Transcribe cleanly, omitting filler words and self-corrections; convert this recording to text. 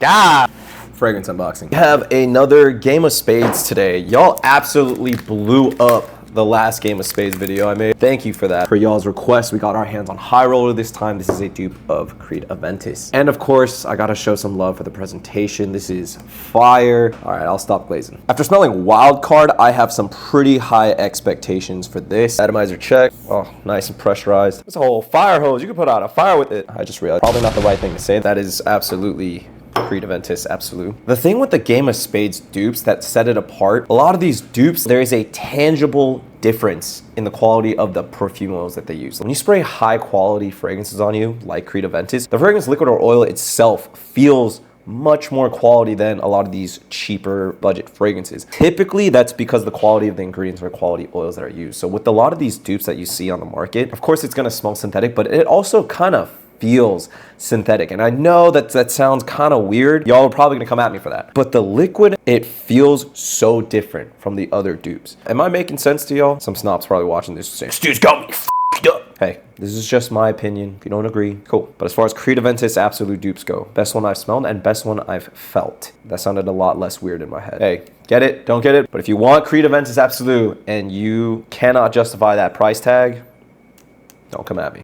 God. Fragrance unboxing. We have another game of spades today. Y'all absolutely blew up the last game of spades video I made. Thank you for that. For y'all's request, we got our hands on High Roller this time. This is a dupe of Creed Aventus. And of course, I gotta show some love for the presentation. This is fire. All right, I'll stop glazing. After smelling Wild Card, I have some pretty high expectations for this. Atomizer check. Oh, nice and pressurized. It's a whole fire hose. You can put out a fire with it. I just realized, probably not the right thing to say. That is absolutely Creed Aventus Absolu. The thing with the game of spades dupes that set it apart, a lot of these dupes, there is a tangible difference in the quality of the perfume oils that they use. When you spray high quality fragrances on you, like Creed Aventus, the fragrance liquid or oil itself feels much more quality than a lot of these cheaper budget fragrances. Typically, that's because the quality of the ingredients or quality oils that are used. So with a lot of these dupes that you see on the market, of course it's gonna smell synthetic, but it also kind of feels synthetic. And I know that sounds kind of weird. Y'all are probably gonna come at me for that. But the liquid, it feels so different from the other dupes. Am I making sense to y'all? Some snobs probably watching this saying, "This dude's got me f***ed up." Hey, this is just my opinion. If you don't agree, cool. But as far as Creed Aventus Absolu dupes go, best one I've smelled and best one I've felt. That sounded a lot less weird in my head. Hey, get it? Don't get it? But if you want Creed Aventus Absolu and you cannot justify that price tag, don't come at me.